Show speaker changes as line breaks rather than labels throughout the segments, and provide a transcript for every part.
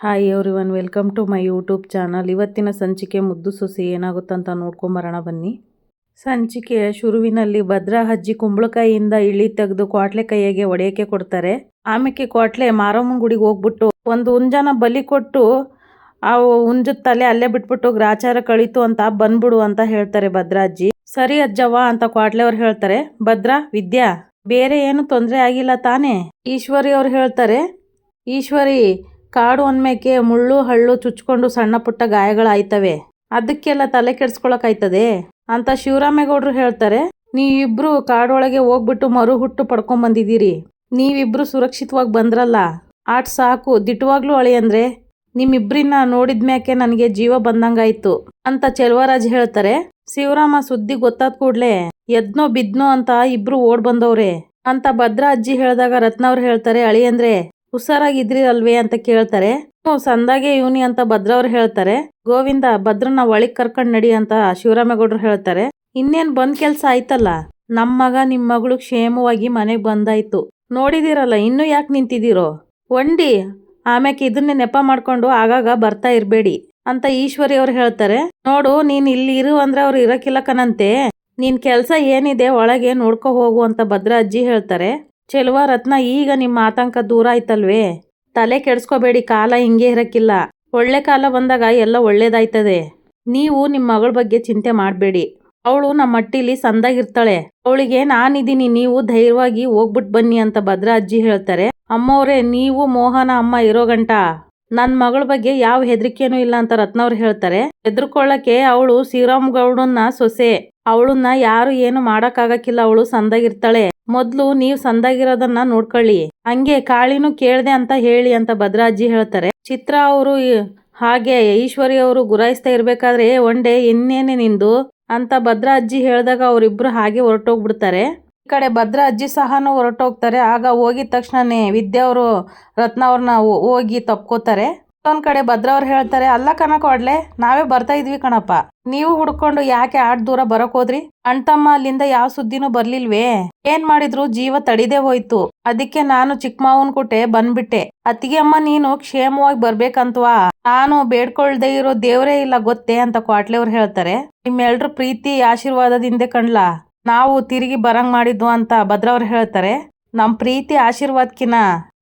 Hi everyone, welcome to my YouTube channel. ಇವತ್ತಿನ ಸಂಚಿಕೆ ಮುದ್ದು ಸೊಸೆ ಏನಾಗುತ್ತಂತ ನೋಡ್ಕೊಂಬರೋಣ ಬನ್ನಿ. ಸಂಚಿಕೆಯ ಶುರುವಿನಲ್ಲಿ ಭದ್ರಾ ಅಜ್ಜಿ ಕುಂಬಳಕಾಯಿಯಿಂದ ಇಳಿ ತೆಗೆದು ಕ್ವಾಟ್ಲೆ ಕೈಯಾಗೆ ಒಡೆಯಕ್ಕೆ ಕೊಡ್ತಾರೆ. ಆಮೇಲೆ ಕ್ವಾಟ್ಲೆ ಮಾರಮ್ಮನ ಗುಡಿಗೆ ಹೋಗ್ಬಿಟ್ಟು ಒಂದು ಹುಂಜನ ಬಲಿ ಕೊಟ್ಟು ಆ ಹುಂಜದ ತಲೆ ಅಲ್ಲೇ ಬಿಟ್ಬಿಟ್ಟು ಗ್ರಾಚಾರ ಕಳೀತು ಅಂತ ಬಂದ್ಬಿಡು ಅಂತ ಹೇಳ್ತಾರೆ ಭದ್ರಾ ಅಜ್ಜಿ. ಸರಿ ಅಜ್ಜವ್ವ ಅಂತ ಕ್ವಾಟ್ಲೆ ಅವ್ರು ಹೇಳ್ತಾರೆ. ಭದ್ರಾ, ವಿದ್ಯಾ, ಬೇರೆ ಏನು ತೊಂದರೆ ಆಗಿಲ್ಲ ತಾನೇ? ಈಶ್ವರಿ ಅವ್ರು ಹೇಳ್ತಾರೆ. ಈಶ್ವರಿ, ಕಾಡು ಅಂದ್ಮೇಕೆ ಮುಳ್ಳು ಹಳ್ಳು ಚುಚ್ಕೊಂಡು ಸಣ್ಣ ಪುಟ್ಟ ಗಾಯಗಳಾಯ್ತವೆ, ಅದಕ್ಕೆಲ್ಲ ತಲೆ ಕೆಡ್ಸ್ಕೊಳಕಾಯ್ತದೆ ಅಂತ ಶಿವರಾಮೇಗೌಡರು ಹೇಳ್ತಾರೆ. ನೀವಿಬ್ರು ಕಾಡೊಳಗೆ ಹೋಗ್ಬಿಟ್ಟು ಮರು ಹುಟ್ಟು ಪಡ್ಕೊಂಬಂದಿದ್ದೀರಿ. ನೀವಿಬ್ರು ಸುರಕ್ಷಿತವಾಗಿ ಬಂದ್ರಲ್ಲ, ಆಟ್ ಸಾಕು. ದಿಟ್ಟವಾಗ್ಲೂ ಅಳಿಯಂದ್ರೆ, ನಿಮ್ಮಿಬ್ರನ್ನ ನೋಡಿದ್ಮ್ಯಾಕೆ ನನಗೆ ಜೀವ ಬಂದಂಗಾಯ್ತು ಅಂತ ಚೆಲುವರಾಜ್ ಹೇಳ್ತಾರೆ. ಶಿವರಾಮ ಸುದ್ದಿ ಗೊತ್ತಾದ ಕೂಡ್ಲೆ ಎದ್ನೋ ಬಿದ್ನೋ ಅಂತ ಇಬ್ರು ಓಡ್ ಬಂದವ್ರೆ ಅಂತ ಭದ್ರಾ ಅಜ್ಜಿ ಹೇಳಿದಾಗ ರತ್ನವ್ರು ಹೇಳ್ತಾರೆ, ಅಳಿಯಂದ್ರೆ ಹುಷಾರಾಗಿದ್ರಿ ಅಲ್ವೇ ಅಂತ ಕೇಳ್ತಾರೆ. ಸಂದಾಗೆ ಇವನಿ ಅಂತ ಭದ್ರವ್ರು ಹೇಳ್ತಾರೆ. ಗೋವಿಂದ, ಭದ್ರನ ಒಳಗ್ ಕರ್ಕೊಂಡ್ ನಡಿ ಅಂತ ಶಿವರಾಮೇಗೌಡರು ಹೇಳ್ತಾರೆ. ಇನ್ನೇನ್ ಬಂದ್ ಕೆಲ್ಸ ಆಯ್ತಲ್ಲ, ನಮ್ ಮಗ ನಿಮ್ ಮಗಳು ಕ್ಷೇಮವಾಗಿ ಮನೆಗ್ ಬಂದಾಯ್ತು. ನೋಡಿದಿರಲ್ಲ, ಇನ್ನು ಯಾಕೆ ನಿಂತಿದ್ದೀರೋ ಒಂಡಿ, ಆಮ್ಯಾಕೆ ಇದನ್ನೇ ನೆಪ ಮಾಡ್ಕೊಂಡು ಆಗಾಗ ಬರ್ತಾ ಇರ್ಬೇಡಿ ಅಂತ ಈಶ್ವರಿ ಅವ್ರು ಹೇಳ್ತಾರೆ. ನೋಡು, ನೀನ್ ಇಲ್ಲಿ ಇರು ಅಂದ್ರೆ ಅವ್ರು ಇರಕ್ಕಿಲ್ಲಕನಂತೆ, ನೀನ್ ಕೆಲ್ಸ ಏನಿದೆ ಒಳಗೆ ನೋಡ್ಕೊ ಹೋಗು ಅಂತ ಭದ್ರಾ ಅಜ್ಜಿ ಹೇಳ್ತಾರೆ. ಚೆಲುವ, ರತ್ನ, ಈಗ ನಿಮ್ಮ ಆತಂಕ ದೂರ ಆಯ್ತಲ್ವೇ? ತಲೆ ಕೆಡ್ಸ್ಕೋಬೇಡಿ, ಕಾಲ ಹಿಂಗೆ ಇರಕ್ಕಿಲ್ಲ. ಒಳ್ಳೆ ಕಾಲ ಬಂದಾಗ ಎಲ್ಲ ಒಳ್ಳೇದಾಯ್ತದೆ. ನೀವು ನಿಮ್ಮ ಮಗಳ ಬಗ್ಗೆ ಚಿಂತೆ ಮಾಡಬೇಡಿ. ಅವಳು ನಮ್ಮ ಮಟ್ಟಿಲಿ ಸಂದಾಗಿರ್ತಾಳೆ. ಅವಳಿಗೆ ನಾನಿದ್ದೀನಿ, ನೀವು ಧೈರ್ಯವಾಗಿ ಹೋಗ್ಬಿಟ್ಟು ಬನ್ನಿ ಅಂತ ಭದ್ರಾ ಅಜ್ಜಿ ಹೇಳ್ತಾರೆ. ಅಮ್ಮವ್ರೆ, ನೀವು ಮೋಹನ ಅಮ್ಮ ಇರೋ ಗಂಟ ನನ್ನ ಮಗಳ ಬಗ್ಗೆ ಯಾವ ಹೆದರಿಕೆನೂ ಇಲ್ಲ ಅಂತ ರತ್ನವ್ರು ಹೇಳ್ತಾರೆ. ಹೆದರ್ಕೊಳ್ಳಕ್ಕೆ ಅವಳು ಶ್ರೀರಾಮಗೌಡನ ಸೊಸೆ, ಅವಳನ್ನ ಯಾರು ಏನು ಮಾಡಕ್ಕಾಗಕ್ಕಿಲ್ಲ. ಅವಳು ಸಂದಾಗಿರ್ತಾಳೆ. ಮೊದ್ಲು ನೀವ್ ಸಂದಾಗಿರೋದನ್ನ ನೋಡ್ಕೊಳ್ಳಿ, ಹಂಗೆ ಕಾಳಿನೂ ಕೇಳ್ದೆ ಅಂತ ಹೇಳಿ ಅಂತ ಭದ್ರಾ ಅಜ್ಜಿ ಹೇಳ್ತಾರೆ. ಚಿತ್ರ ಅವರು ಹಾಗೆ ಈಶ್ವರಿ ಅವರು ಗುರಾಯಿಸ್ತಾ ಇರ್ಬೇಕಾದ್ರೆ ಒಂಡೆ ಇನ್ನೇನೆ ನಿಂದು ಅಂತ ಭದ್ರಾ ಅಜ್ಜಿ ಹೇಳಿದಾಗ ಅವರಿಬ್ರು ಹಾಗೆ ಹೊರಟೋಗ್ಬಿಡ್ತಾರೆ. ಈ ಕಡೆ ಭದ್ರಾ ಅಜ್ಜಿ ಸಹನೂ ಹೊರಟೋಗ್ತಾರೆ. ಆಗ ಹೋಗಿದ ತಕ್ಷಣನೇ ವಿದ್ಯಾ ಅವರು ರತ್ನ ಅವ್ರನ್ನ ಹೋಗಿ ತಪ್ಕೋತಾರೆ. ಒಂದ್ ಕಡೆ ಭದ್ರಾ ಅವ್ರು ಹೇಳ್ತಾರೆ, ಅಲ್ಲ ಕನಕ ಒಡ್ಲೆ, ನಾವೇ ಬರ್ತಾ ಇದ್ವಿ ಕಣಪ್ಪ, ನೀವು ಹುಡ್ಕೊಂಡು ಯಾಕೆ ಆಟ್ ದೂರ ಬರಕ್ ಹೋದ್ರಿ? ಅಣ್ತಮ್ಮ ಅಲ್ಲಿಂದ ಯಾವ ಸುದ್ದಿನೂ ಬರ್ಲಿಲ್ವೇ? ಏನ್ ಮಾಡಿದ್ರು ಜೀವ ತಡಿದೇ ಹೋಯ್ತು. ಅದಕ್ಕೆ ನಾನು ಚಿಕ್ಕ ಮಾವನ್ ಕುಟೆ ಬಂದ್ಬಿಟ್ಟೆ. ಅತ್ತಿಗೆ ಅಮ್ಮ ನೀನು ಕ್ಷೇಮವಾಗಿ ಬರ್ಬೇಕಂತವಾ ನಾನು ಬೇಡ್ಕೊಳ್ದೆ ಇರೋ ದೇವ್ರೇ ಇಲ್ಲ ಗೊತ್ತೇ ಅಂತ ಕ್ವಾಟ್ಲೆ ಅವ್ರು ಹೇಳ್ತಾರೆ. ನಿಮ್ಮೆಲ್ರ ಪ್ರೀತಿ ಆಶೀರ್ವಾದದಿಂದ ಕಣ್ಲಾ ನಾವು ತಿರುಗಿ ಬರಂಗ್ ಮಾಡಿದ್ವು ಅಂತ ಭದ್ರಾ ಅವ್ರು ಹೇಳ್ತಾರೆ. ನಮ್ ಪ್ರೀತಿ ಆಶೀರ್ವಾದಕ್ಕಿನ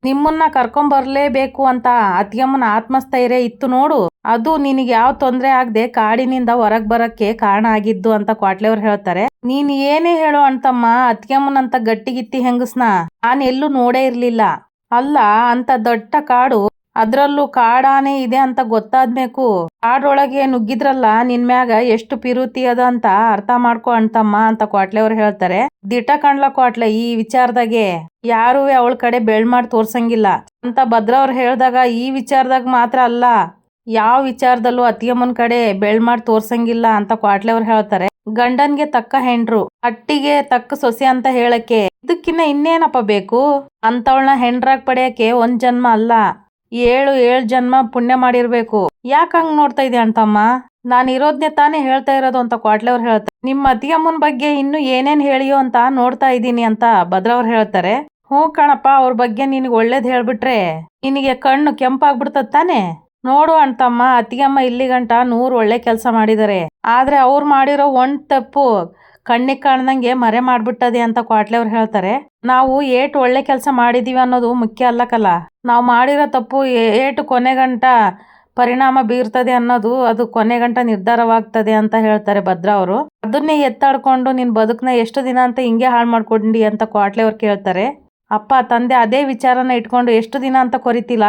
ನಿಮ್ಮನ್ನ ಕರ್ಕೊಂಬರ್ಲೇಬೇಕು ಅಂತ ಅತ್ತಿಗೆಮ್ಮನ ಆತ್ಮಸ್ಥೈರ್ಯ ಇತ್ತು ನೋಡು, ಅದು ನಿನಗೆ ಯಾವ ತೊಂದ್ರೆ ಆಗದೆ ಕಾಡಿನಿಂದ ಹೊರಗ್ ಬರಕ್ಕೆ ಕಾರಣ ಆಗಿದ್ದು ಅಂತ ಕ್ವಾಟ್ಲೆ ಅವ್ರು ಹೇಳ್ತಾರೆ. ನೀನ್ ಏನೇ ಹೇಳೋ ಅಣ್ತಮ್ಮ, ಅತ್ತಿಗೆಮ್ಮನಂತ ಗಟ್ಟಿಗಿತ್ತಿ ಹೆಂಗಸ್ನ ನಾನ್ ಎಲ್ಲೂ ನೋಡೇ ಇರ್ಲಿಲ್ಲ. ಅಲ್ಲ, ಅಂತ ದೊಡ್ಡ ಕಾಡು, ಅದ್ರಲ್ಲೂ ಕಾಡಾನೆ ಇದೆ ಅಂತ ಗೊತ್ತಾದ್ಮೇಕು ಕಾಡೊಳಗೆ ನುಗ್ಗಿದ್ರಲ್ಲ, ನಿನ್ ಮ್ಯಾಗ ಎಷ್ಟು ಪಿರುತಿ ಅದ ಅಂತ ಅರ್ಥ ಮಾಡ್ಕೊ ಅಣ್ತಮ್ಮ ಅಂತ ಕ್ವಾಟ್ಲೆ ಅವ್ರು ಹೇಳ್ತಾರೆ. ದಿಟ ಕಣ್ಲ ಕ್ವಾಟ್ಲೆ, ಈ ವಿಚಾರದಾಗೆ ಯಾರೂ ಅವಳ ಕಡೆ ಬೆಳ್ ಮಾಡಿ ತೋರ್ಸಂಗಿಲ್ಲ ಅಂತ ಭದ್ರಾ ಅವ್ರು ಹೇಳ್ದಾಗ, ಈ ವಿಚಾರದಾಗ ಮಾತ್ರ ಅಲ್ಲ, ಯಾವ ವಿಚಾರದಲ್ಲೂ ಅತ್ತಿಗೆಮ್ಮನ ಕಡೆ ಬೆಳ್ ಮಾಡಿ ತೋರ್ಸಂಗಿಲ್ಲ ಅಂತ ಕ್ವಾಟ್ಲೆ ಅವ್ರು ಹೇಳ್ತಾರೆ. ಗಂಡನ್ಗೆ ತಕ್ಕ ಹೆಂಡ್ರು, ಅಟ್ಟಿಗೆ ತಕ್ಕ ಸೊಸೆ ಅಂತ ಹೇಳಕ್ಕೆ ಇದಕ್ಕಿನ್ನ ಇನ್ನೇನಪ್ಪ ಬೇಕು? ಅಂತವಳನ್ನ ಹೆಂಡ್ರಾಗ್ ಪಡೆಯಕ್ಕೆ ಒಂದ್ ಜನ್ಮ ಅಲ್ಲ, ಏಳು ಜನ್ಮ ಪುಣ್ಯ ಮಾಡಿರ್ಬೇಕು. ಯಾಕ ಹಂಗ್ ನೋಡ್ತಾ ಇದ್ದೆ ಅಣ್ತಮ್ಮ? ನಾನು ಇರೋದ್ನೇ ತಾನೇ ಹೇಳ್ತಾ ಇರೋದು ಅಂತ ಕ್ವಾಟ್ಲೆ ಅವ್ರು ಹೇಳ್ತಾರೆ. ನಿಮ್ಮ ಅತ್ತಿಗೆಮ್ಮನ ಬಗ್ಗೆ ಇನ್ನು ಏನೇನ್ ಹೇಳಿಯೋ ಅಂತ ನೋಡ್ತಾ ಇದ್ದೀನಿ ಅಂತ ಭದ್ರಾ ಅವ್ರು ಹೇಳ್ತಾರೆ. ಹ್ಞೂ ಕಣಪ್ಪ, ಅವ್ರ ಬಗ್ಗೆ ನಿನಗೆ ಒಳ್ಳೇದ್ ಹೇಳ್ಬಿಟ್ರೆ ನಿನಗೆ ಕಣ್ಣು ಕೆಂಪಾಗ್ಬಿಡ್ತದ ತಾನೆ? ನೋಡು ಅಣ್ತಮ್ಮ, ಅತ್ತಿಗೆಮ್ಮ ಇಲ್ಲಿ ಗಂಟ 100 ಒಳ್ಳೆ ಕೆಲಸ ಮಾಡಿದ್ದಾರೆ, ಆದ್ರೆ ಅವ್ರು ಮಾಡಿರೋ ಒಂದ್ ತಪ್ಪು ಕಣ್ಣಿಗೆ ಕಾಣ್ದಂಗೆ ಮರೆ ಮಾಡ್ಬಿಟ್ಟದೆ ಅಂತ ಕ್ವಾಟ್ಲೆ ಅವ್ರು ಹೇಳ್ತಾರೆ. ನಾವು ಏಟು ಒಳ್ಳೆ ಕೆಲಸ ಮಾಡಿದೀವಿ ಅನ್ನೋದು ಮುಖ್ಯ ಅಲ್ಲಕಲ್ಲ, ನಾವು ಮಾಡಿರೋ ತಪ್ಪು ಏಟು ಕೊನೆಗಂಟ ಪರಿಣಾಮ ಬೀರ್ತದೆ ಅನ್ನೋದು ಅದು ಕೊನೆಗಂಟ ನಿರ್ಧಾರವಾಗ್ತದೆ ಅಂತ ಹೇಳ್ತಾರೆ ಭದ್ರಾ ಅವರು. ಅದನ್ನೇ ಎತ್ತಾಡ್ಕೊಂಡು ನಿನ್ ಬದುಕ್ನ ಎಷ್ಟು ದಿನ ಅಂತ ಹಿಂಗೆ ಹಾಳು ಮಾಡ್ಕೊಂಡಿ ಅಂತ ಕ್ವಾಟ್ಲೆ ಅವ್ರು ಕೇಳ್ತಾರೆ. ಅಪ್ಪ ತಂದೆ ಅದೇ ವಿಚಾರನ ಇಟ್ಕೊಂಡು ಎಷ್ಟು ದಿನ ಅಂತ ಕೊರಿತಿಲ್ಲ,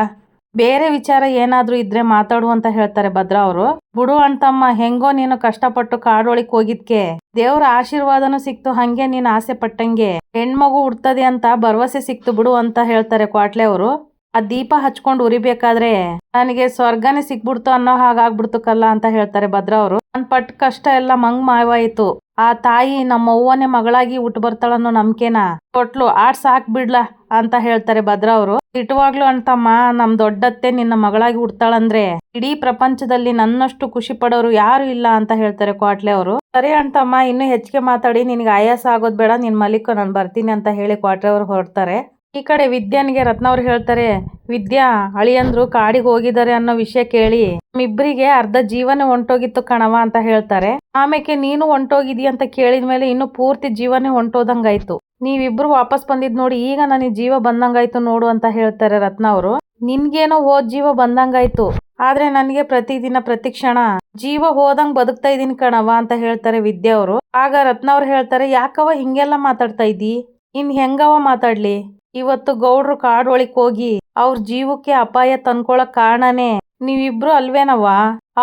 ಬೇರೆ ವಿಚಾರ ಏನಾದ್ರೂ ಇದ್ರೆ ಮಾತಾಡು ಅಂತ ಹೇಳ್ತಾರೆ ಭದ್ರಾ ಅವರು. ಬಿಡು ಅಣ್ತಮ್ಮ, ಹೆಂಗೋ ನೀನು ಕಷ್ಟಪಟ್ಟು ಕಾಡೊಳಿಕ್ ಹೋಗಿದ್ಕೆ ದೇವ್ರ ಆಶೀರ್ವಾದನೂ ಸಿಕ್ತು, ಹಂಗೆ ನೀನ್ ಆಸೆ ಪಟ್ಟಂಗೆ ಹೆಣ್ಮಗು ಹುಡ್ತದೆ ಅಂತ ಭರವಸೆ ಸಿಕ್ತು ಬಿಡು ಅಂತ ಹೇಳ್ತಾರೆ ಕ್ವಾಟ್ಲೆ ಅವರು. ಆ ದೀಪ ಹಚ್ಕೊಂಡು ಉರಿಬೇಕಾದ್ರೆ ನನಗೆ ಸ್ವರ್ಗನೇ ಸಿಕ್ಬಿಡ್ತು ಅನ್ನೋ ಹಾಗಾಗ್ಬಿಡ್ತು ಕಲ್ಲ ಅಂತ ಹೇಳ್ತಾರೆ ಭದ್ರಾ ಅವರು. ನನ್ ಪಟ್ಟ ಕಷ್ಟ ಎಲ್ಲ ಮಂಗ್ ಮಾಯವಾಯಿತು. ಆ ತಾಯಿ ನಮ್ಮ ಅವ್ವನೇ ಮಗಳಾಗಿ ಹುಟ್ಟು ಬರ್ತಾಳನ್ನೋ ನಂಬಿಕೆನ ಕೊಟ್ಲು, ಆಟ್ ಸಾಕ್ ಬಿಡ್ಲ ಅಂತ ಹೇಳ್ತಾರೆ ಭದ್ರಾ ಅವರು. ಇಟ್ಟವಾಗ್ಲು ಅಣ್ತಮ್ಮ, ನಮ್ ದೊಡ್ಡತ್ತೆ ನಿನ್ನ ಮಗಳಾಗಿ ಹುಡ್ತಾಳಂದ್ರೆ ಇಡೀ ಪ್ರಪಂಚದಲ್ಲಿ ನನ್ನಷ್ಟು ಖುಷಿ ಪಡೋರು ಯಾರು ಇಲ್ಲ ಅಂತ ಹೇಳ್ತಾರೆ ಕ್ವಾಟ್ಲೆ ಅವರು. ಸರಿ ಅಣ್ತಮ್ಮ, ಇನ್ನು ಹೆಚ್ಚಿಗೆ ಮಾತಾಡಿ ನಿನ್ಗೆ ಆಯಾಸ ಆಗೋದ್ ಬೇಡ, ನಿನ್ ಮಲಿಕೋ, ನಾನು ಬರ್ತೀನಿ ಅಂತ ಹೇಳಿ ಕ್ವಾಟ್ಲೆ ಅವರು ಹೊರಡ್ತಾರೆ. ಈ ಕಡೆ ವಿದ್ಯಾನಿಗೆ ರತ್ನ ಅವ್ರು ಹೇಳ್ತಾರೆ, ವಿದ್ಯಾ ಅಳಿಯಂದ್ರು ಕಾಡಿಗೆ ಹೋಗಿದ್ದಾರೆ ಅನ್ನೋ ವಿಷಯ ಕೇಳಿ ನಮ್ಮಿಬ್ರಿಗೆ ಅರ್ಧ ಜೀವನ ಹೊಂಟೋಗಿತ್ತು ಕಣವ ಅಂತ ಹೇಳ್ತಾರೆ. ಆಮೇಲೆ ನೀನು ಹೊಂಟೋಗಿದಿ ಅಂತ ಕೇಳಿದ್ಮೇಲೆ ಇನ್ನು ಪೂರ್ತಿ ಜೀವನೇ ಹೊಂಟೋದಂಗಾಯ್ತು. ನೀವಿಬ್ರು ವಾಪಸ್ ಬಂದಿದ್ ನೋಡಿ ಈಗ ನನಗೆ ಜೀವ ಬಂದಂಗಾಯ್ತು ನೋಡು ಅಂತ ಹೇಳ್ತಾರೆ ರತ್ನ ಅವರು. ನಿನ್ಗೇನೋ ಹೋದ್ ಜೀವ ಬಂದಂಗಾಯ್ತು, ಆದ್ರೆ ನನಗೆ ಪ್ರತಿದಿನ ಪ್ರತಿ ಕ್ಷಣ ಜೀವ ಹೋದಂಗ್ ಬದುಕ್ತಾ ಇದೀನಿ ಕಣವ ಅಂತ ಹೇಳ್ತಾರೆ ವಿದ್ಯಾ ಅವರು. ಆಗ ರತ್ನ ಅವ್ರು ಹೇಳ್ತಾರೆ, ಯಾಕವ ಹಿಂಗೆಲ್ಲ ಮಾತಾಡ್ತಾ ಇದ್ದಿ, ಇನ್ ಹೆಂಗವ ಮಾತಾಡ್ಲಿ, ಇವತ್ತು ಗೌಡ್ರು ಕಾಡೊಳಿಕ್ ಹೋಗಿ ಅವ್ರ ಜೀವಕ್ಕೆ ಅಪಾಯ ತಂದ್ಕೊಳಕ್ ಕಾರಣನೇ ನೀವಿಬ್ರು ಅಲ್ವೇನವ್ವ.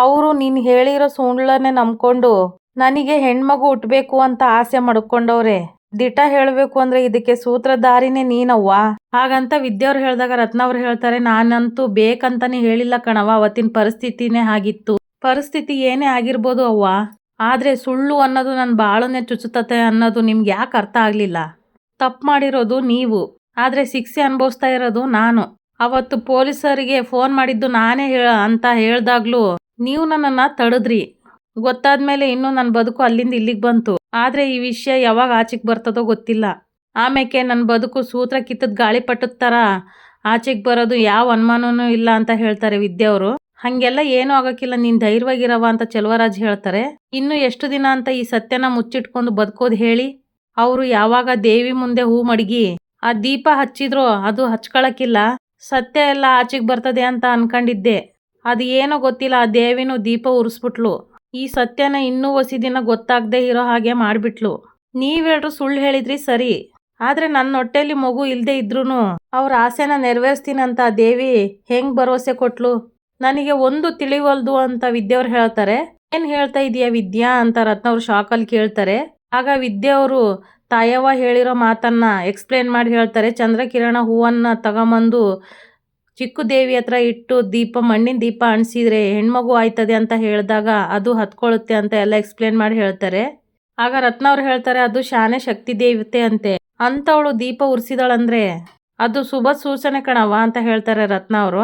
ಅವರು ನೀನ್ ಹೇಳಿರೋ ಸುಳ್ಳನ್ನೇ ನಂಬ್ಕೊಂಡು ನನಗೆ ಹೆಣ್ಮಗು ಹುಟ್ಬೇಕು ಅಂತ ಆಸೆ ಮಾಡ್ಕೊಂಡವ್ರೆ. ದಿಟ ಹೇಳ್ಬೇಕು ಅಂದ್ರೆ ಇದಕ್ಕೆ ಸೂತ್ರಧಾರಿನೇ ನೀನವ್ವ. ಹಾಗಂತ ವಿದ್ಯವ್ರು ಹೇಳ್ದಾಗ ರತ್ನ ಅವ್ರು ಹೇಳ್ತಾರೆ, ನಾನಂತೂ ಬೇಕಂತಾನೆ ಹೇಳಿಲ್ಲ ಕಣವ, ಅವತ್ತಿನ ಪರಿಸ್ಥಿತಿನೇ ಆಗಿತ್ತು. ಪರಿಸ್ಥಿತಿ ಏನೇ ಆಗಿರ್ಬೋದು ಅವ್ವ, ಆದ್ರೆ ಸುಳ್ಳು ಅನ್ನೋದು ನನ್ನ ಬಾಳನ್ನೇ ಚುಚ್ಚುತ್ತತೆ ಅನ್ನೋದು ನಿಮ್ಗೆ ಯಾಕೆ ಅರ್ಥ ಆಗ್ಲಿಲ್ಲ. ತಪ್ಪು ಮಾಡಿರೋದು ನೀವು, ಆದ್ರೆ ಶಿಕ್ಷೆ ಅನುಭವಿಸ್ತಾ ಇರೋದು ನಾನು. ಅವತ್ತು ಪೊಲೀಸರಿಗೆ ಫೋನ್ ಮಾಡಿದ್ದು ನಾನೇ ಅಂತ ಹೇಳ್ದಾಗ್ಲೂ ನೀವು ನನ್ನನ್ನ ತಡೆದ್ರಿ. ಗೊತ್ತಾದ್ಮೇಲೆ ಇನ್ನು ನನ್ನ ಬದುಕು ಅಲ್ಲಿಂದ ಇಲ್ಲಿಗೆ ಬಂತು. ಆದ್ರೆ ಈ ವಿಷಯ ಯಾವಾಗ ಆಚೆಗೆ ಬರ್ತದೋ ಗೊತ್ತಿಲ್ಲ. ಆಮೇಲೆ ನನ್ನ ಬದುಕು ಸೂತ್ರ ಕಿತ್ತದ ಗಾಳಿಪಟದ ಥರ ಆಚೆಗೆ ಬರೋದು ಯಾವ ಅನುಮಾನನೂ ಇಲ್ಲ ಅಂತ ಹೇಳ್ತಾರೆ ವಿದ್ಯವರು. ಹಂಗೆಲ್ಲ ಏನೂ ಆಗೋಕ್ಕಿಲ್ಲ, ನೀನು ಧೈರ್ಯವಾಗಿರವ ಅಂತ ಚೆಲುವರಾಜ್ ಹೇಳ್ತಾರೆ. ಇನ್ನು ಎಷ್ಟು ದಿನ ಅಂತ ಈ ಸತ್ಯನ ಮುಚ್ಚಿಟ್ಕೊಂಡು ಬದುಕೋದು ಹೇಳಿ. ಅವರು ಯಾವಾಗ ದೇವಿ ಮುಂದೆ ಹೂ ಮಡಗಿ ಆ ದೀಪ ಹಚ್ಚಿದ್ರೋ ಅದು ಹಚ್ಕೊಳಕ್ಕಿಲ್ಲ, ಸತ್ಯ ಎಲ್ಲ ಆಚೆಗೆ ಬರ್ತದೆ ಅಂತ ಅನ್ಕೊಂಡಿದ್ದೆ. ಅದು ಏನೋ ಗೊತ್ತಿಲ್ಲ, ಆ ದೇವಿನೂ ದೀಪ ಉರಿಸ್ಬಿಟ್ಲು. ಈ ಸತ್ಯನ ಇನ್ನೂ ಹೊಸಿ ದಿನ ಗೊತ್ತಾಗದೆ ಇರೋ ಹಾಗೆ ಮಾಡಿಬಿಟ್ಲು. ನೀವೆಲ್ರು ಸುಳ್ಳು ಹೇಳಿದ್ರಿ ಸರಿ, ಆದ್ರೆ ನನ್ನ ಹೊಟ್ಟೆಲಿ ಮಗು ಇಲ್ಲದೆ ಇದ್ರೂ ಅವ್ರ ಆಸೆನ ನೆರವೇರಿಸ್ತೀನಂತ ದೇವಿ ಹೆಂಗ್ ಭರವಸೆ ಕೊಟ್ಲು, ನನಗೆ ಒಂದು ತಿಳಿವಲ್ದು ಅಂತ ವಿದ್ಯವ್ರು ಹೇಳ್ತಾರೆ. ಏನ್ ಹೇಳ್ತಾ ಇದೀಯ ವಿದ್ಯಾ ಅಂತ ರತ್ನ ಅವ್ರು ಶಾಕಲ್ಲಿ ಕೇಳ್ತಾರೆ. ಆಗ ವಿದ್ಯವರು ತಾಯವ್ವ ಹೇಳಿರೋ ಮಾತನ್ನ ಎಕ್ಸ್ಪ್ಲೇನ್ ಮಾಡಿ ಹೇಳ್ತಾರೆ. ಚಂದ್ರಕಿರಣ ಹೂವನ್ನ ತಗೊಂಬಂದು ಚಿಕ್ಕು ದೇವಿ ಹತ್ರ ಇಟ್ಟು ಮಣ್ಣಿನ ದೀಪ ಅಣಿಸಿದ್ರೆ ಹೆಣ್ಮಗು ಆಯ್ತದೆ ಅಂತ ಹೇಳಿದಾಗ ಅದು ಹತ್ಕೊಳ್ಳುತ್ತೆ ಅಂತ ಎಲ್ಲ ಎಕ್ಸ್ಪ್ಲೇನ್ ಮಾಡಿ ಹೇಳ್ತಾರೆ. ಆಗ ರತ್ನ ಅವ್ರು ಹೇಳ್ತಾರೆ, ಅದು ಶಾನೆ ಶಕ್ತಿ ದೇವತೆ ಅಂತೆ, ಅಂತವಳು ದೀಪ ಉರಿಸಿದಳಂದ್ರೆ ಅದು ಶುಭ ಸೂಚನೆ ಕಣವ ಅಂತ ಹೇಳ್ತಾರೆ ರತ್ನ ಅವರು.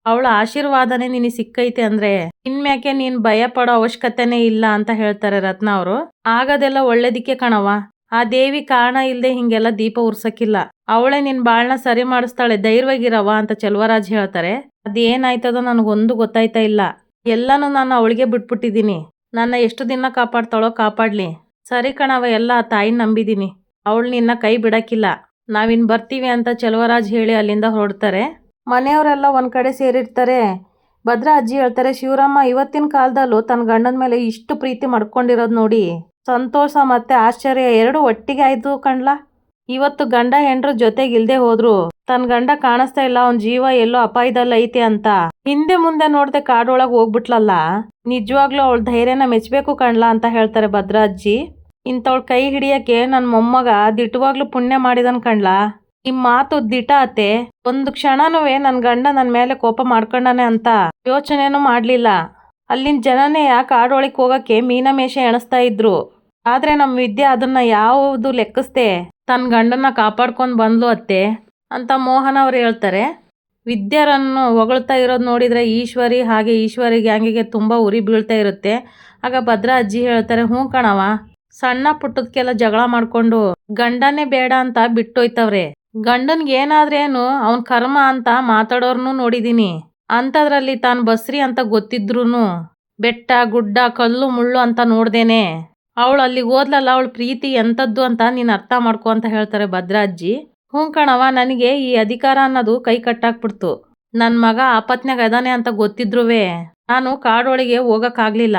ಅವಳ ಆಶೀರ್ವಾದನೆ ನಿನಗೆ ಸಿಕ್ಕೈತೆ ಅಂದ್ರೆ ಇನ್ಮ್ಯಾಕೆ ನೀನ್ ಭಯ ಪಡೋ ಅವಶ್ಯಕತೆನೇ ಇಲ್ಲ ಅಂತ ಹೇಳ್ತಾರೆ ರತ್ನ ಅವರು. ಆಗದೆಲ್ಲ ಒಳ್ಳೇದಿಕ್ಕೆ ಕಣವ, ಆ ದೇವಿ ಕಾರಣ ಇಲ್ದೆ ಹಿಂಗೆಲ್ಲ ದೀಪ ಉರ್ಸಕ್ಕಿಲ್ಲ, ಅವಳೇ ನಿನ್ ಬಾಳ್ನ ಸರಿ ಮಾಡಿಸ್ತಾಳೆ, ಧೈರ್ಯವಾಗಿರವ ಅಂತ ಚೆಲುವರಾಜ್ ಹೇಳ್ತಾರೆ. ಅದೇನಾಯ್ತದೋ ನನಗೊಂದು ಗೊತ್ತಾಯ್ತಾ ಇಲ್ಲ, ಎಲ್ಲಾನು ನಾನು ಅವಳಿಗೆ ಬಿಟ್ಬಿಟ್ಟಿದ್ದೀನಿ. ನನ್ನ ಎಷ್ಟು ದಿನ ಕಾಪಾಡ್ತಾಳೋ ಕಾಪಾಡ್ಲಿ. ಸರಿ ಕಣವ, ಎಲ್ಲ ಆ ತಾಯಿನ ನಂಬಿದ್ದೀನಿ, ಅವಳು ನಿನ್ನ ಕೈ ಬಿಡಕ್ಕಿಲ್ಲ, ನಾವಿನ್ ಬರ್ತೀವಿ ಅಂತ ಚೆಲುವರಾಜ್ ಹೇಳಿ ಅಲ್ಲಿಂದ ಹೊರಡ್ತಾರೆ. ಮನೆಯವರೆಲ್ಲ ಒಂದ್ ಕಡೆ ಸೇರಿರ್ತಾರೆ. ಭದ್ರಾ ಅಜ್ಜಿ ಹೇಳ್ತಾರೆ, ಶಿವರಾಮ ಇವತ್ತಿನ ಕಾಲದಲ್ಲೂ ತನ್ನ ಗಂಡನ ಮೇಲೆ ಇಷ್ಟು ಪ್ರೀತಿ ಮಾಡ್ಕೊಂಡಿರೋದು ನೋಡಿ ಸಂತೋಷ ಮತ್ತೆ ಆಶ್ಚರ್ಯ ಎರಡು ಒಟ್ಟಿಗೆ ಆಯ್ತು ಕಣ್ಲ. ಇವತ್ತು ಗಂಡ ಹೆಂಡ್ರು ಜೊತೆಗೆ ಇಲ್ದೆ ಹೋದ್ರು ತನ್ನ ಗಂಡ ಕಾಣಿಸ್ತಾ ಇಲ್ಲ, ಅವನ್ ಜೀವ ಎಲ್ಲೋ ಅಪಾಯದಲ್ಲಿ ಐತೆ ಅಂತ ಹಿಂದೆ ಮುಂದೆ ನೋಡ್ದೆ ಕಾಡೊಳಗೆ ಹೋಗ್ಬಿಟ್ಲಲ್ಲ, ನಿಜವಾಗ್ಲೂ ಅವಳ ಧೈರ್ಯನ ಮೆಚ್ಚಬೇಕು ಕಣ್ಲ ಅಂತ ಹೇಳ್ತಾರೆ ಭದ್ರಾ ಅಜ್ಜಿ. ಇಂಥವಳ ಕೈ ಹಿಡಿಯಕ್ಕೆ ನನ್ನ ಮೊಮ್ಮಗ ದಿಟ್ಟವಾಗ್ಲೂ ಪುಣ್ಯ ಮಾಡಿದನ್ ಕಣ್ಲ. ಈ ಮಾತು ದಿಟ ಅತ್ತೆ, ಒಂದು ಕ್ಷಣನೂ ನನ್ನ ಗಂಡ ನನ್ನ ಮೇಲೆ ಕೋಪ ಮಾಡ್ಕೊಂಡಾನೆ ಅಂತ ಯೋಚನೆನೂ ಮಾಡ್ಲಿಲ್ಲ. ಅಲ್ಲಿನ ಜನನೇ ಕಾಡೊಳಗೆ ಹೋಗಕ್ಕೆ ಮೀನಮೇಷ ಎಣಿಸ್ತಾ ಇದ್ರು, ಆದ್ರೆ ನಮ್ಮ ವಿದ್ಯೆ ಅದನ್ನ ಯಾವುದು ಲೆಕ್ಕಿಸ್ದೆ ತನ್ನ ಗಂಡನ ಕಾಪಾಡ್ಕೊಂಡು ಬಂದ್ಲು ಅತ್ತೆ ಅಂತ ಮೋಹನ್ ಅವ್ರು ಹೇಳ್ತಾರೆ. ವಿದ್ಯಾರನ್ನು ಹೊಗಳ್ತಾ ಇರೋದು ನೋಡಿದ್ರೆ ಈಶ್ವರಿ ಹಾಗೆ ಈಶ್ವರಿ ಗ್ಯಾಂಗಿಗೆ ತುಂಬಾ ಉರಿ ಬೀಳ್ತಾ ಇರುತ್ತೆ. ಆಗ ಭದ್ರಾ ಅಜ್ಜಿ ಹೇಳ್ತಾರೆ, ಹ್ಞೂ ಕಣವ, ಸಣ್ಣ ಪುಟ್ಟದಕ್ಕೆಲ್ಲ ಜಗಳ ಮಾಡ್ಕೊಂಡು ಗಂಡನೇ ಬೇಡ ಅಂತ ಬಿಟ್ಟೋಯ್ತವ್ರೆ. ಗಂಡನ್ಗೆ ಏನಾದ್ರೇನು ಅವನ್ ಕರ್ಮ ಅಂತ ಮಾತಾಡೋರ್ನು ನೋಡಿದೀನಿ, ಅಂಥದ್ರಲ್ಲಿ ತಾನು ಬಸ್ರಿ ಅಂತ ಗೊತ್ತಿದ್ರೂನು ಬೆಟ್ಟ ಗುಡ್ಡ ಕಲ್ಲು ಮುಳ್ಳು ಅಂತ ನೋಡ್ದೇನೆ ಅವಳು ಅಲ್ಲಿಗೆ ಹೋದ್ಲಲ್ಲ, ಅವಳ ಪ್ರೀತಿ ಎಂಥದ್ದು ಅಂತ ನೀನು ಅರ್ಥ ಮಾಡ್ಕೊ ಅಂತ ಹೇಳ್ತಾರೆ ಭದ್ರಾ ಅಜ್ಜಿ. ಹ್ಞೂ ಕಣವ, ನನಗೆ ಈ ಅಧಿಕಾರ ಅನ್ನೋದು ಕೈ ಕಟ್ಟಾಕ್ಬಿಡ್ತು. ನನ್ನ ಮಗ ಆಪತ್ನಾಗ ಅದಾನೆ ಅಂತ ಗೊತ್ತಿದ್ರುವೆ ನಾನು ಕಾಡೊಳಗೆ ಹೋಗಕ್ಕಾಗ್ಲಿಲ್ಲ,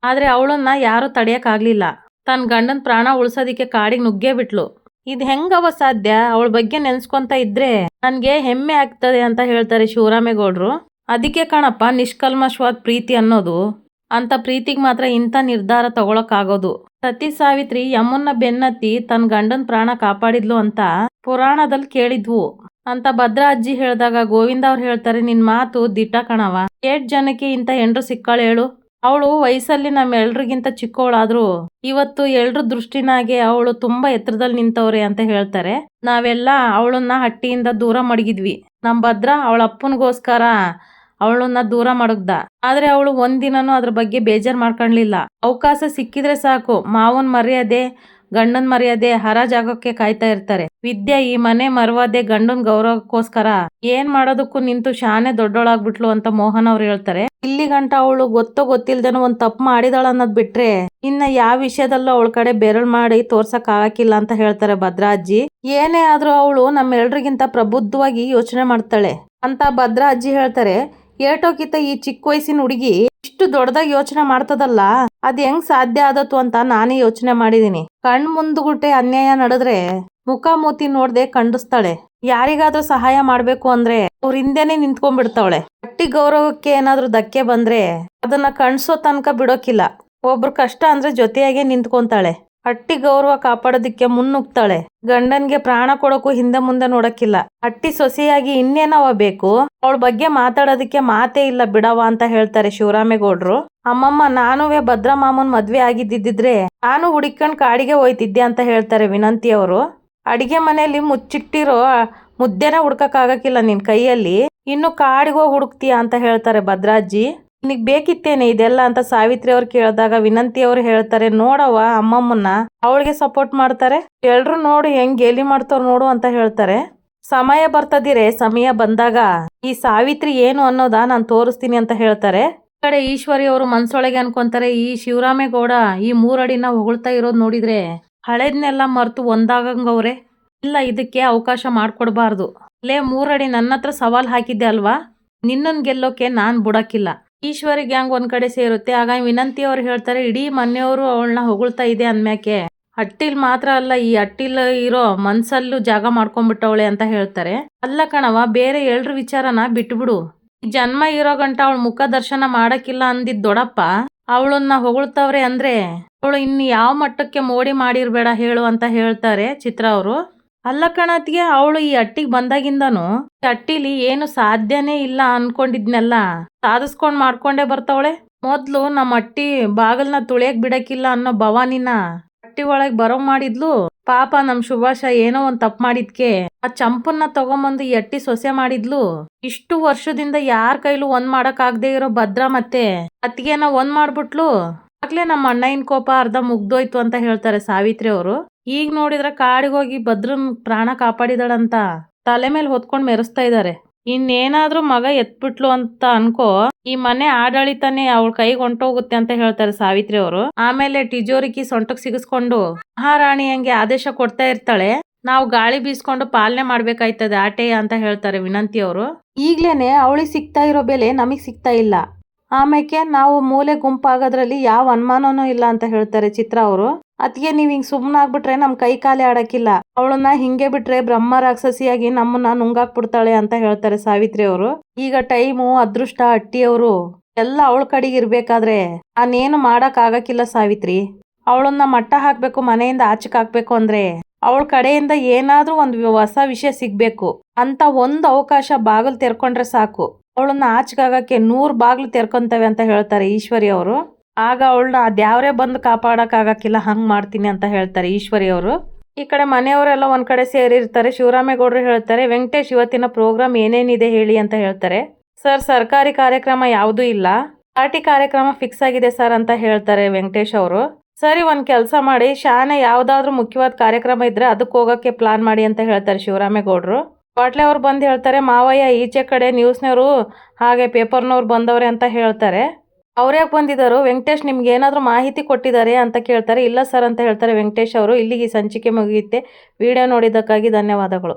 ಆದ್ರೆ ಅವಳನ್ನ ಯಾರು ತಡೆಯಕ್ಕಾಗ್ಲಿಲ್ಲ. ತನ್ನ ಗಂಡನ ಪ್ರಾಣ ಉಳ್ಸೋದಿಕ್ಕೆ ಕಾಡಿಗೆ ನುಗ್ಗೇ ಬಿಟ್ಲು. ಇದು ಹೆಂಗವ ಸಾಧ್ಯ, ಅವಳ ಬಗ್ಗೆ ನೆನ್ಸ್ಕೊಂತ ಇದ್ರೆ ನನ್ಗೆ ಹೆಮ್ಮೆ ಆಗ್ತದೆ ಅಂತ ಹೇಳ್ತಾರೆ ಶಿವರಾಮೇಗೌಡರು. ಅದಕ್ಕೆ ಕಣಪ್ಪ ನಿಷ್ಕಲ್ಮಶವಾದ ಪ್ರೀತಿ ಅನ್ನೋದು, ಅಂತ ಪ್ರೀತಿಗೆ ಮಾತ್ರ ಇಂಥ ನಿರ್ಧಾರ ತಗೊಳಕ್ಕಾಗೋದು. ಸತಿ ಸಾವಿತ್ರಿ ಯಮ್ಮನ್ನ ಬೆನ್ನತ್ತಿ ತನ್ನ ಗಂಡನ ಪ್ರಾಣ ಕಾಪಾಡಿದ್ಲು ಅಂತ ಪುರಾಣದಲ್ಲಿ ಕೇಳಿದ್ವು ಅಂತ ಭದ್ರಾ ಅಜ್ಜಿ ಹೇಳಿದಾಗ ಗೋವಿಂದ ಅವ್ರು ಹೇಳ್ತಾರೆ, ನಿನ್ ಮಾತು ದಿಟ್ಟ ಕಣವ, 8 ಜನಕ್ಕೆ ಇಂಥ ಹೆಂಡ್ರು ಸಿಕ್ಕಾಳು ಹೇಳು. ಅವಳು ವಯಸ್ಸಲ್ಲಿ ನಮ್ಮೆಲ್ರಿಗಿಂತ ಚಿಕ್ಕವಳಾದ್ರು ಇವತ್ತು ಎಲ್ರ ದೃಷ್ಟಿನಾಗೆ ಅವಳು ತುಂಬಾ ಎತ್ತರದಲ್ಲಿ ನಿಂತವ್ರೆ ಅಂತ ಹೇಳ್ತಾರೆ. ನಾವೆಲ್ಲ ಅವಳನ್ನ ಹಟ್ಟಿಯಿಂದ ದೂರ ಮಡಗಿದ್ವಿ. ನಮ್ ಭದ್ರ ಅವಳ ಅಪ್ಪನಿಗೋಸ್ಕರ ಅವಳನ್ನ ದೂರ ಮಡಗ್ದ, ಆದ್ರೆ ಅವಳು ಒಂದಿನನೂ ಅದ್ರ ಬಗ್ಗೆ ಬೇಜಾರ್ ಮಾಡ್ಕೊಂಡ್ಲಿಲ್ಲ. ಅವಕಾಶ ಸಿಕ್ಕಿದ್ರೆ ಸಾಕು ಮಾವನ್ ಮರ್ಯಾದೆ ಗಂಡನ್ ಮರ್ಯಾದೆ ಹರಾಜಾಗಕ್ಕೆ ಕಾಯ್ತಾ ಇರ್ತಾರೆ. ವಿದ್ಯಾ ಈ ಮನೆ ಮರವಾದೆ ಗಂಡನ್ ಗೌರವಕ್ಕೋಸ್ಕರ ಏನ್ ಮಾಡೋದಕ್ಕೂ ನಿಂತು ಶಾನೆ ದೊಡ್ಡೋಳಾಗ್ಬಿಟ್ಲು ಅಂತ ಮೋಹನ್ ಅವ್ರು ಹೇಳ್ತಾರೆ. ಇಲ್ಲಿ ಗಂಟ ಅವಳು ಗೊತ್ತೋ ಗೊತ್ತಿಲ್ದೇನೋ ಒಂದ್ ತಪ್ಪು ಮಾಡಿದಾಳ ಅನ್ನೋದ್ ಬಿಟ್ರೆ ಇನ್ನ ಯಾವ ವಿಷಯದಲ್ಲೂ ಅವಳ ಕಡೆ ಬೆರಳು ಮಾಡಿ ತೋರ್ಸಕ್ ಆಗಕ್ಕಿಲ್ಲ ಅಂತ ಹೇಳ್ತಾರೆ ಭದ್ರಾ ಅಜ್ಜಿ. ಏನೇ ಆದ್ರೂ ಅವಳು ನಮ್ಮೆಲ್ರಿಗಿಂತ ಪ್ರಬುದ್ಧವಾಗಿ ಯೋಚನೆ ಮಾಡ್ತಾಳೆ ಅಂತ ಭದ್ರಾ ಅಜ್ಜಿ ಹೇಳ್ತಾರೆ. ಏಟೋಕಿತ ಈ ಚಿಕ್ಕ ವಯಸ್ಸಿನ ಹುಡುಗಿ ಇಷ್ಟು ದೊಡ್ಡದಾಗಿ ಯೋಚನೆ ಮಾಡ್ತದಲ್ಲ, ಅದ್ ಹೆಂಗ್ ಸಾಧ್ಯ ಆದತ್ತು ಅಂತ ನಾನೇ ಯೋಚನೆ ಮಾಡಿದೀನಿ. ಕಣ್ ಮುಂದುಗುಟ್ಟೆ ಅನ್ಯಾಯ ನಡೆದ್ರೆ ಮುಖ ಮೂತಿ ನೋಡ್ದೆ ಖಂಡಿಸ್ತಾಳೆ. ಯಾರಿಗಾದ್ರೂ ಸಹಾಯ ಮಾಡ್ಬೇಕು ಅಂದ್ರೆ ಅವ್ರ ಹಿಂದೆನೆ ನಿಂತ್ಕೊಂಡ್ಬಿಡ್ತಾವಳೆ. ಹಟ್ಟಿ ಗೌರವಕ್ಕೆ ಏನಾದ್ರೂ ಧಕ್ಕೆ ಬಂದ್ರೆ ಅದನ್ನ ಕಣ್ಸೋ ತನಕ ಬಿಡೋಕಿಲ್ಲ. ಒಬ್ರು ಕಷ್ಟ ಅಂದ್ರೆ ಜೊತೆಯಾಗೆ ನಿಂತ್ಕೊಂತಾಳೆ. ಹಟ್ಟಿ ಗೌರವ ಕಾಪಾಡೋದಿಕ್ಕೆ ಮುನ್ನುಗ್ತಾಳೆ. ಗಂಡನ್ಗೆ ಪ್ರಾಣ ಕೊಡೋಕು ಹಿಂದೆ ಮುಂದೆ ನೋಡಕ್ಕಿಲ್ಲ. ಹಟ್ಟಿ ಸೊಸೆಯಾಗಿ ಇನ್ನೇನವ ಬೇಕು, ಅವಳ ಬಗ್ಗೆ ಮಾತಾಡೋದಕ್ಕೆ ಮಾತೇ ಇಲ್ಲ ಬಿಡವ ಅಂತ ಹೇಳ್ತಾರೆ ಶಿವರಾಮೇಗೌಡ್ರು. ಅಮ್ಮಮ್ಮ ನಾನುವೆ ಭದ್ರಾ ಮಾಮನ್ ಮದ್ವೆ ಆಗಿದ್ದಿದ್ರೆ ನಾನು ಹುಡುಕೊಂಡ್ ಕಾಡಿಗೆ ಹೋಯ್ತಿದ್ದೆ ಅಂತ ಹೇಳ್ತಾರೆ ವಿನಂತಿ ಅವರು. ಅಡಿಗೆ ಮನೆಯಲ್ಲಿ ಮುಚ್ಚಿಟ್ಟಿರೋ ಮುದ್ದೆನೆ ಹುಡ್ಕಕ್ ಆಗಕ್ಕಿಲ್ಲ ನಿನ್ ಕೈಯಲ್ಲಿ, ಇನ್ನು ಕಾಡಿಗೆ ಹೋಗಿ ಹುಡುಕ್ತೀಯ ಅಂತ ಹೇಳ್ತಾರೆ ಭದ್ರಾಜ್ಜಿ. ನಿನಗ್ ಬೇಕಿತ್ತೇನೆ ಇದೆಲ್ಲ ಅಂತ ಸಾವಿತ್ರಿ ಅವ್ರು ಕೇಳಿದಾಗ ವಿನಂತಿ ಅವ್ರು ಹೇಳ್ತಾರೆ, ನೋಡವ ಅಮ್ಮಮ್ಮನ್ನ ಅವಳಿಗೆ ಸಪೋರ್ಟ್ ಮಾಡ್ತಾರೆ, ಎಲ್ರು ನೋಡು ಹೆಂಗ್ ಗೇಲಿ ಮಾಡ್ತಾರ ನೋಡು ಅಂತ ಹೇಳ್ತಾರೆ. ಸಮಯ ಬರ್ತದಿರೆ, ಸಮಯ ಬಂದಾಗ ಈ ಸಾವಿತ್ರಿ ಏನು ಅನ್ನೋದ ನಾನ್ ತೋರಿಸ್ತೀನಿ ಅಂತ ಹೇಳ್ತಾರೆ. ಈ ಕಡೆ ಈಶ್ವರಿ ಅವರು ಮನ್ಸೊಳಗೆ ಅನ್ಕೊಂತಾರೆ, ಈ ಶಿವರಾಮೇಗೌಡ ಈ 3 ಅಡಿನ ಹೊಗಳ್ತಾ ಇರೋದ್ ನೋಡಿದ್ರೆ ಹಳೇದ್ನೆಲ್ಲ ಮರ್ತು ಒಂದಾಗಂಗವ್ರೆ. ಇಲ್ಲ, ಇದಕ್ಕೆ ಅವಕಾಶ ಮಾಡ್ಕೊಡ್ಬಾರ್ದು. ಲೇ 3 ಅಡಿ, ನನ್ನ ಹತ್ರ ಸವಾಲ್ ಹಾಕಿದ್ದೆ ಅಲ್ವಾ, ನಿನ್ನನ್ ಗೆಲ್ಲೋಕೆ ನಾನ್ ಬಿಡಕ್ಕಿಲ್ಲ. ಈಶ್ವರಿ ಗ್ಯಾಂಗ್ ಒಂದ್ ಕಡೆ ಸೇರುತ್ತೆ. ಆಗ ವಿನಂತಿ ಅವ್ರು ಹೇಳ್ತಾರೆ, ಇಡೀ ಮನೆಯವರು ಅವಳನ್ನ ಹೊಗಳ್ತಾ ಇದೆ ಅಂದ್ಮ್ಯಾಕೆ ಹಟ್ಟಿಲ್ ಮಾತ್ರ ಅಲ್ಲ, ಈ ಹಟ್ಟಿಲ್ ಇರೋ ಮನ್ಸಲ್ಲೂ ಜಾಗ ಮಾಡ್ಕೊಂಡ್ಬಿಟ್ಟವಳೆ ಅಂತ ಹೇಳ್ತಾರೆ. ಅಲ್ಲ ಕಣವ, ಬೇರೆ ಎಲ್ರ ವಿಚಾರನ ಬಿಟ್ಬಿಡು. ಈ ಜನ್ಮ ಇರೋ ಗಂಟ ಅವಳ ಮುಖ ದರ್ಶನ ಮಾಡಕ್ಕಿಲ್ಲ ಅಂದಿದ್ ದೊಡ್ಡಪ್ಪ ಅವಳನ್ನ ಹೊಗಳ್ತವ್ರೆ ಅಂದ್ರೆ ಅವಳು ಇನ್ನು ಯಾವ ಮಟ್ಟಕ್ಕೆ ಮೋಡಿ ಮಾಡಿರ್ಬೇಡ ಹೇಳು ಅಂತ ಹೇಳ್ತಾರೆ ಚಿತ್ರ ಅವರು. ಅಲ್ಲ ಕಣತಿಗೆ, ಅವಳು ಈ ಹಟ್ಟಿಗೆ ಬಂದಾಗಿಂದನು ಈ ಹಟ್ಟಿಲಿ ಏನು ಸಾಧ್ಯನೇ ಇಲ್ಲ ಅನ್ಕೊಂಡಿದ್ನೆಲ್ಲ ಸಾಧಿಸ್ಕೊಂಡ್ ಮಾಡ್ಕೊಂಡೇ ಬರ್ತವಳೆ. ಮೊದ್ಲು ನಮ್ಮ ಹಟ್ಟಿ ಬಾಗಲ್ನ ತುಳಿಯಕ್ ಬಿಡಕ್ಕಿಲ್ಲ ಅನ್ನೋ ಭವಾನಿನ ಹಟ್ಟಿ ಒಳಗ್ ಬರೋ ಮಾಡಿದ್ಲು. ಪಾಪ ನಮ್ ಸುಭಾಷ ಏನೋ ಒಂದ್ ತಪ್ಪು ಮಾಡಿದ್ಕೆ ಆ ಚಂಪನ್ನ ತಗೊಂಬಂದು ಈ ಹಟ್ಟಿ ಸೊಸೆ ಮಾಡಿದ್ಲು. ಇಷ್ಟು ವರ್ಷದಿಂದ ಯಾರ ಕೈಲೂ ಒಂದ್ ಮಾಡಕ್ ಆಗದೆ ಇರೋ ಭದ್ರಾ ಮತ್ತೆ ಅತ್ತಿಗೆನ ಒಂದ್ ಮಾಡ್ಬಿಟ್ಲು. ಆಗ್ಲೇ ನಮ್ಮ ಅಣ್ಣಯ್ಯನ ಕೋಪ ಅರ್ಧ ಮುಗ್ದೋಯ್ತು ಅಂತ ಹೇಳ್ತಾರೆ ಸಾವಿತ್ರಿ ಅವರು. ಈಗ ನೋಡಿದ್ರೆ ಕಾಡಿಗೆ ಹೋಗಿ ಭದ್ರನ್ ಪ್ರಾಣ ಕಾಪಾಡಿದಳಂತ ತಲೆ ಮೇಲೆ ಹೊತ್ಕೊಂಡ್ ಮೆರೆಸ್ತಾ ಇದ್ದಾರೆ. ಇನ್ನೇನಾದ್ರೂ ಮಗ ಎತ್ಬಿಟ್ಲು ಅಂತ ಅನ್ಕೋ, ಈ ಮನೆ ಆಡಳಿತನೇ ಅವಳ ಕೈಗೆ ಹೊಂಟೋಗುತ್ತೆ ಅಂತ ಹೇಳ್ತಾರೆ ಸಾವಿತ್ರಿ ಅವರು. ಆಮೇಲೆ ಟಿಜೋರಿಕಿ ಸೊಂಟಕ್ ಸಿಗಿಸ್ಕೊಂಡು ಮಹಾರಾಣಿ ಹಂಗೆ ಆದೇಶ ಕೊಡ್ತಾ ಇರ್ತಾಳೆ, ನಾವು ಗಾಳಿ ಬೀಸ್ಕೊಂಡು ಪಾಲನೆ ಮಾಡ್ಬೇಕಾಯ್ತದೆ ಆಟೆಯ ಅಂತ ಹೇಳ್ತಾರೆ ವಿನಂತಿ ಅವರು. ಈಗ್ಲೇನೆ ಅವಳಿಗೆ ಸಿಗ್ತಾ ಇರೋ ಬೆಲೆ ನಮಗ್ ಸಿಗ್ತಾ ಇಲ್ಲ, ಆಮೇಲೆ ನಾವು ಮೂಲೆ ಗುಂಪಾಗೋದ್ರಲ್ಲಿ ಯಾವ ಅನುಮಾನನೂ ಇಲ್ಲ ಅಂತ ಹೇಳ್ತಾರೆ ಚಿತ್ರ ಅವರು. ಅದ್ಗೆ ನೀವ್ ಹಿಂಗ್ ಸುಮ್ನಾಗ್ಬಿಟ್ರೆ ನಮ್ ಕೈ ಕಾಲೇ ಆಡಕ್ಕಿಲ್ಲ, ಅವಳನ್ನ ಹಿಂಗೆ ಬಿಟ್ರೆ ಬ್ರಹ್ಮ ರಾಕ್ಷಸಿಯಾಗಿ ನಮ್ಮನ್ನ ನುಂಗಾಕ್ಬಿಡ್ತಾಳೆ ಅಂತ ಹೇಳ್ತಾರೆ ಸಾವಿತ್ರಿ ಅವರು. ಈಗ ಟೈಮು, ಅದೃಷ್ಟ, ಹಟ್ಟಿಯವರು ಎಲ್ಲ ಅವಳ ಕಡೆಗೆ ಇರ್ಬೇಕಾದ್ರೆ ನಾನೇನು ಮಾಡಕ್ ಆಗಕ್ಕಿಲ್ಲ ಸಾವಿತ್ರಿ. ಅವಳನ್ನ ಮಟ್ಟ ಹಾಕ್ಬೇಕು, ಮನೆಯಿಂದ ಆಚೆಕ್ ಹಾಕ್ಬೇಕು ಅಂದ್ರೆ ಅವಳ ಕಡೆಯಿಂದ ಏನಾದ್ರೂ ಒಂದು ಹೊಸ ವಿಷಯ ಸಿಗ್ಬೇಕು ಅಂತ ಒಂದು ಅವಕಾಶ ಬಾಗಿಲು ತೆರ್ಕೊಂಡ್ರೆ ಸಾಕು, ಅವಳನ್ನ ಆಚೆಗಾಗಕ್ಕೆ 100 ಬಾಗ್ಲು ತೆರ್ಕೊಂತವೆ ಅಂತ ಹೇಳ್ತಾರೆ ಈಶ್ವರಿ ಅವರು. ಆಗ ಅವಳನ್ನ ಅದ್ಯಾವ್ರೇ ಬಂದು ಕಾಪಾಡಕ್ ಆಗಕ್ಕಿಲ್ಲ, ಹಂಗ್ ಮಾಡ್ತೀನಿ ಅಂತ ಹೇಳ್ತಾರೆ ಈಶ್ವರಿ ಅವರು. ಈ ಕಡೆ ಮನೆಯವರೆಲ್ಲ ಒಂದ್ ಕಡೆ ಸೇರಿರ್ತಾರೆ. ಶಿವರಾಮೇಗೌಡರು ಹೇಳ್ತಾರೆ, ವೆಂಕಟೇಶ್ ಇವತ್ತಿನ ಪ್ರೋಗ್ರಾಮ್ ಏನೇನಿದೆ ಹೇಳಿ ಅಂತ ಹೇಳ್ತಾರೆ. ಸರ್, ಸರ್ಕಾರಿ ಕಾರ್ಯಕ್ರಮ ಯಾವುದೂ ಇಲ್ಲ, ಪಾರ್ಟಿ ಕಾರ್ಯಕ್ರಮ ಫಿಕ್ಸ್ ಆಗಿದೆ ಸರ್ ಅಂತ ಹೇಳ್ತಾರೆ ವೆಂಕಟೇಶ್ ಅವರು. ಸರಿ, ಒಂದ್ ಕೆಲಸ ಮಾಡಿ, ಶಾನೆ ಯಾವ್ದಾದ್ರು ಮುಖ್ಯವಾದ ಕಾರ್ಯಕ್ರಮ ಇದ್ರೆ ಅದಕ್ಕೆ ಹೋಗಕ್ಕೆ ಪ್ಲಾನ್ ಮಾಡಿ ಅಂತ ಹೇಳ್ತಾರೆ ಶಿವರಾಮೇಗೌಡರು. ಪಾಟ್ಲೆ ಅವ್ರು ಬಂದು ಹೇಳ್ತಾರೆ, ಮಾವಯ್ಯ ಈಚೆ ಕಡೆ ನ್ಯೂಸ್ನವರು ಹಾಗೆ ಪೇಪರ್ನವ್ರು ಬಂದವ್ರೆ ಅಂತ ಹೇಳ್ತಾರೆ. ಅವ್ರ್ಯಾಕೆ ಬಂದಿದ್ದಾರೋ, ವೆಂಕಟೇಶ್ ನಿಮ್ಗೆ ಏನಾದರೂ ಮಾಹಿತಿ ಕೊಟ್ಟಿದ್ದಾರೆ ಅಂತ ಕೇಳ್ತಾರೆ. ಇಲ್ಲ ಸರ್ ಅಂತ ಹೇಳ್ತಾರೆ ವೆಂಕಟೇಶ್ ಅವರು. ಇಲ್ಲಿಗೆ ಸಂಚಿಕೆ ಮುಗಿಯುತ್ತೆ. ವಿಡಿಯೋ ನೋಡಿದ್ದಕ್ಕಾಗಿ ಧನ್ಯವಾದಗಳು.